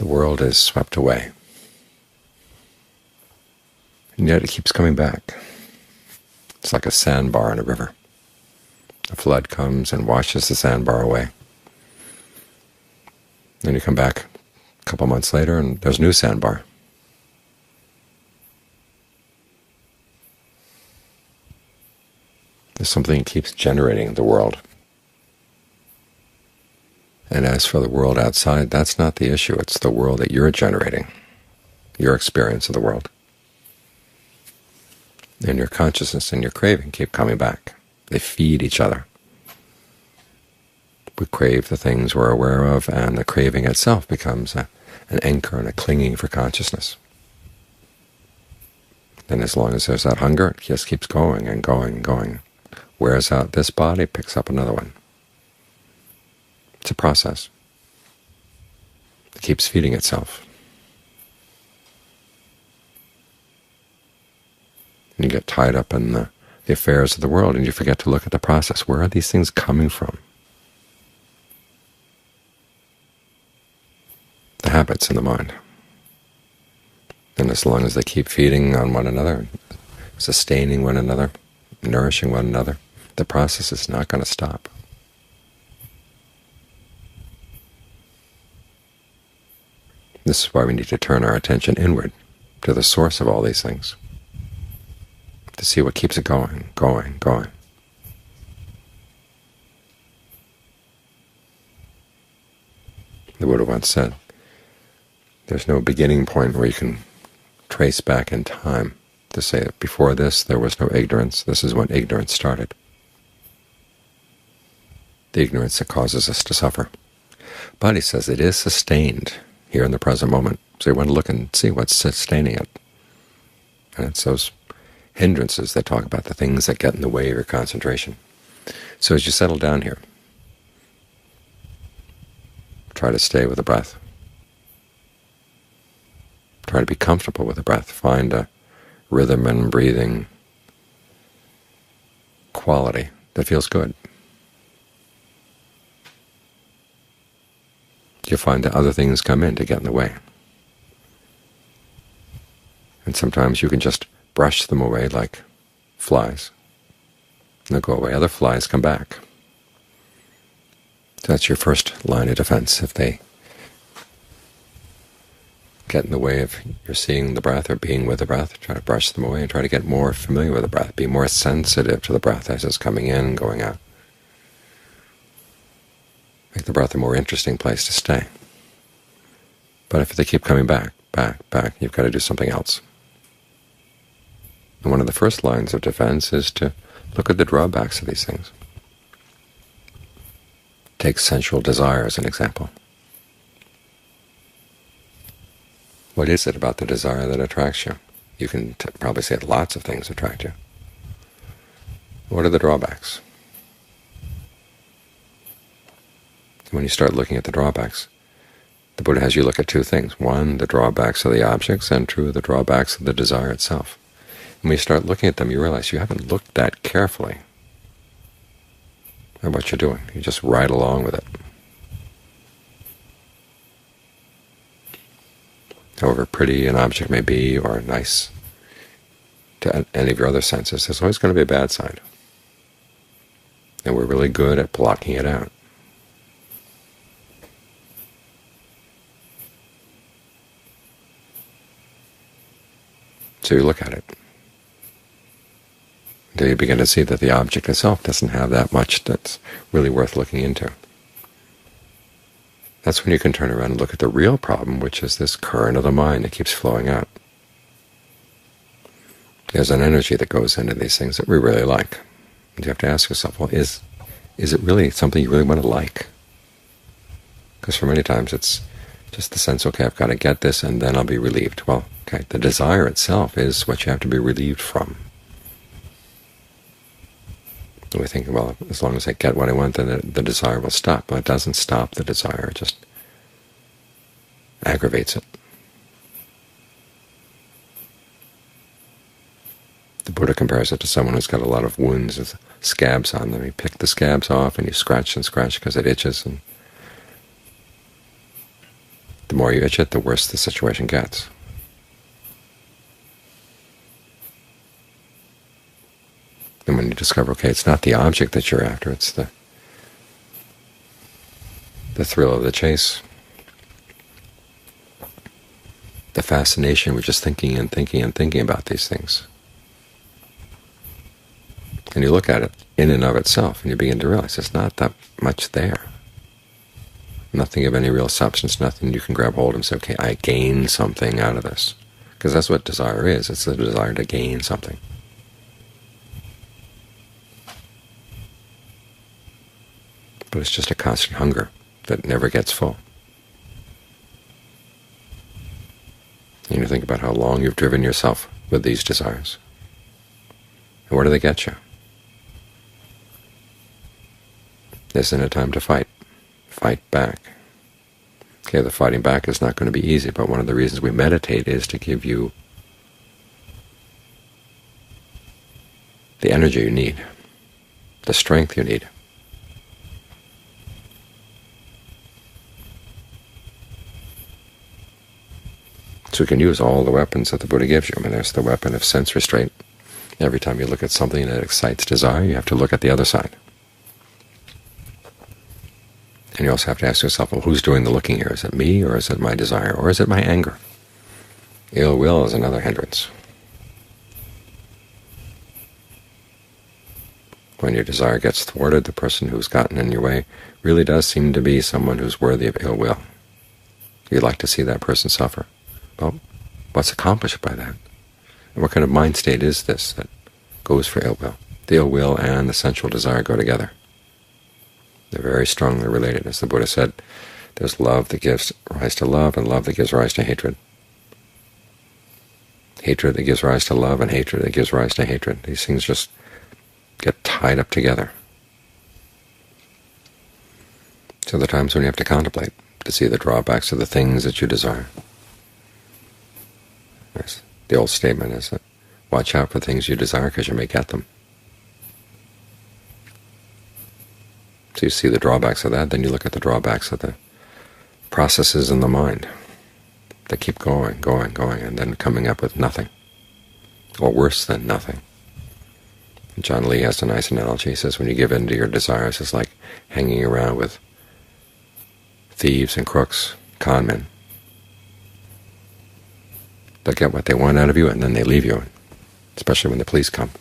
The world is swept away, and yet it keeps coming back. It's like a sandbar in a river. A flood comes and washes the sandbar away. Then you come back a couple months later, and there's a new sandbar. There's something that keeps generating the world. And as for the world outside, that's not the issue. It's the world that you're generating, your experience of the world. And your consciousness and your craving keep coming back. They feed each other. We crave the things we're aware of, and the craving itself becomes an anchor and a clinging for consciousness. And as long as there's that hunger, it just keeps going and going and going. Wears out this body, picks up another one. It's a process. It keeps feeding itself. And you get tied up in the affairs of the world, and you forget to look at the process. Where are these things coming from? The habits in the mind. And as long as they keep feeding on one another, sustaining one another, nourishing one another, the process is not going to stop. This is why we need to turn our attention inward to the source of all these things, to see what keeps it going, going, going. The Buddha once said, there's no beginning point where you can trace back in time to say that before this there was no ignorance, this is when ignorance started. The ignorance that causes us to suffer. But he says it is sustained here in the present moment. So you want to look and see what's sustaining it. And it's those hindrances that talk about the things that get in the way of your concentration. So as you settle down here, try to stay with the breath. Try to be comfortable with the breath. Find a rhythm and breathing quality that feels good. You'll find that other things come in to get in the way. And sometimes you can just brush them away like flies. And they'll go away. Other flies come back. So that's your first line of defense. If they get in the way of your seeing the breath or being with the breath, try to brush them away and try to get more familiar with the breath. Be more sensitive to the breath as it's coming in and going out. Make the breath a more interesting place to stay. But if they keep coming back, back, back, you've got to do something else. And one of the first lines of defense is to look at the drawbacks of these things. Take sensual desire as an example. What is it about the desire that attracts you? You can probably say lots of things attract you. What are the drawbacks? When you start looking at the drawbacks, the Buddha has you look at two things. One, the drawbacks of the objects, and two, the drawbacks of the desire itself. And when you start looking at them, you realize you haven't looked that carefully at what you're doing. You just ride along with it. However pretty an object may be, or nice to any of your other senses, there's always going to be a bad side. And we're really good at blocking it out. So you look at it until you begin to see that the object itself doesn't have that much that's really worth looking into. That's when you can turn around and look at the real problem, which is this current of the mind that keeps flowing out. There's an energy that goes into these things that we really like. And you have to ask yourself, well, is it really something you really want to like? Because for many times it's just the sense, okay, I've got to get this and then I'll be relieved. Well, okay, the desire itself is what you have to be relieved from. And we think, well, as long as I get what I want, then the desire will stop. Well, it doesn't stop the desire, it just aggravates it. The Buddha compares it to someone who's got a lot of wounds with scabs on them. You pick the scabs off and you scratch and scratch because it itches, and The more you itch it, the worse the situation gets. And when you discover, okay, it's not the object that you're after, it's the thrill of the chase, the fascination with just thinking and thinking and thinking about these things. And you look at it in and of itself, and you begin to realize it's not that much there. Nothing of any real substance, nothing you can grab hold of and say, okay, I gain something out of this. Because that's what desire is. It's the desire to gain something. But it's just a constant hunger that never gets full. And you think about how long you've driven yourself with these desires. And where do they get you? Isn't it time to fight? Fight back. Okay, the fighting back is not going to be easy, but one of the reasons we meditate is to give you the energy you need, the strength you need. So we can use all the weapons that the Buddha gives you. I mean, there's the weapon of sense restraint. Every time you look at something that excites desire, you have to look at the other side. And you also have to ask yourself, well, who's doing the looking here? Is it me, or is it my desire, or is it my anger? Ill will is another hindrance. When your desire gets thwarted, the person who's gotten in your way really does seem to be someone who's worthy of ill will. You'd like to see that person suffer. Well, what's accomplished by that? And what kind of mind state is this that goes for ill will? The ill will and the sensual desire go together. They're very strongly related. As the Buddha said, there's love that gives rise to love, and love that gives rise to hatred. Hatred that gives rise to love, and hatred that gives rise to hatred. These things just get tied up together. So there are times when you have to contemplate, to see the drawbacks of the things that you desire. The old statement is that watch out for things you desire because you may get them. So you see the drawbacks of that, then you look at the drawbacks of the processes in the mind that keep going, going, going, and then coming up with nothing, or worse than nothing. John Lee has a nice analogy. He says when you give in to your desires, it's like hanging around with thieves and crooks, con men. They'll get what they want out of you, and then they leave you, especially when the police come.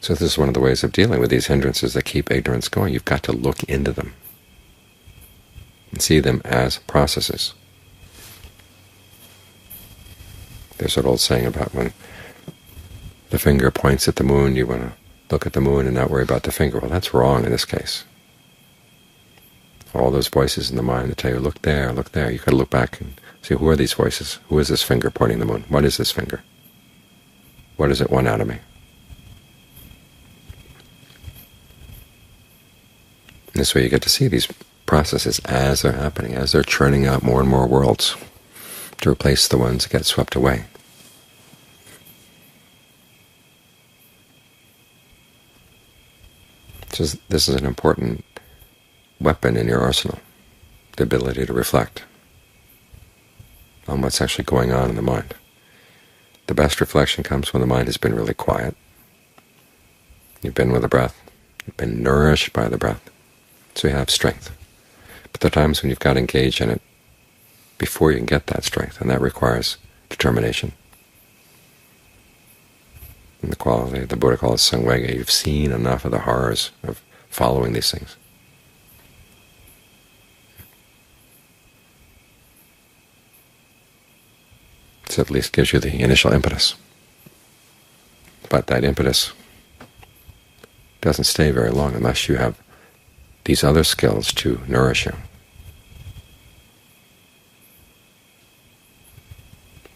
So this is one of the ways of dealing with these hindrances that keep ignorance going. You've got to look into them and see them as processes. There's that old saying about when the finger points at the moon, you want to look at the moon and not worry about the finger. Well, that's wrong in this case. All those voices in the mind that tell you, look there, look there. You've got to look back and see, who are these voices? Who is this finger pointing the moon? What is this finger? What does it want out of me? And this way you get to see these processes as they're happening, as they're churning out more and more worlds to replace the ones that get swept away. So this is an important weapon in your arsenal, the ability to reflect on what's actually going on in the mind. The best reflection comes when the mind has been really quiet. You've been with the breath. You've been nourished by the breath. So you have strength. But there are times when you've got to engage in it before you can get that strength, and that requires determination. And the quality the Buddha calls samvega. You've seen enough of the horrors of following these things. So at least gives you the initial impetus. But that impetus doesn't stay very long unless you have these other skills to nourish you.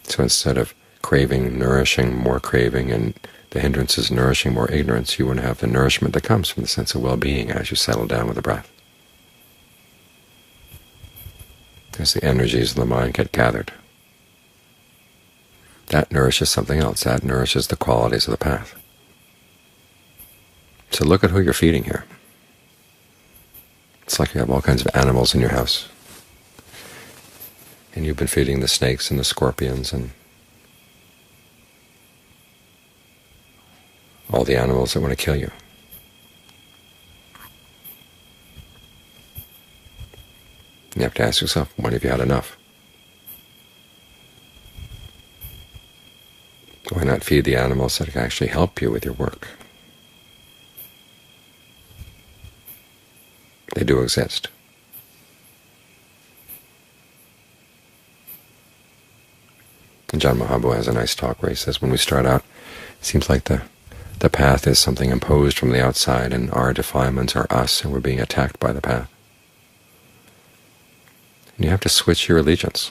So instead of craving, nourishing, more craving, and the hindrances nourishing more ignorance, you want to have the nourishment that comes from the sense of well-being as you settle down with the breath. As the energies of the mind get gathered. That nourishes something else. That nourishes the qualities of the path. So look at who you're feeding here. It's like you have all kinds of animals in your house, and you've been feeding the snakes and the scorpions and all the animals that want to kill you. You have to ask yourself, when have you had enough? Why not feed the animals that can actually help you with your work? They do exist. And John Mahaprabhu has a nice talk where he says, when we start out, it seems like the path is something imposed from the outside, and our defilements are us, and we're being attacked by the path. And you have to switch your allegiance.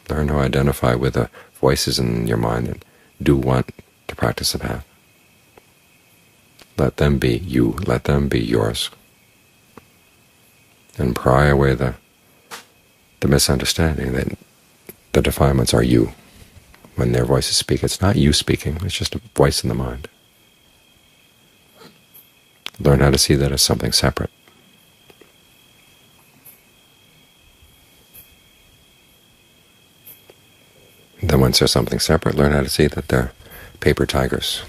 Learn to identify with the voices in your mind that do want to practice the path. Let them be you. Let them be yours. And pry away the misunderstanding that the defilements are you. When their voices speak, it's not you speaking. It's just a voice in the mind. Learn how to see that as something separate. Then once there's something separate, learn how to see that they're paper tigers.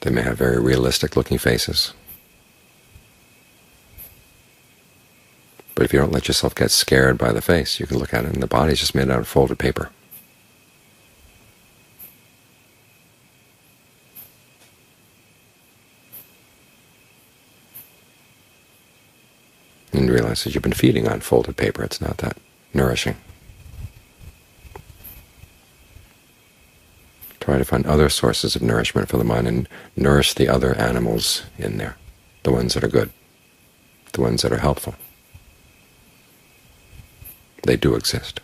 They may have very realistic-looking faces, but if you don't let yourself get scared by the face, you can look at it and the body's just made out of folded paper. And you realize that you've been feeding on folded paper. It's not that nourishing. Try to find other sources of nourishment for the mind and nourish the other animals in there, the ones that are good, the ones that are helpful. They do exist.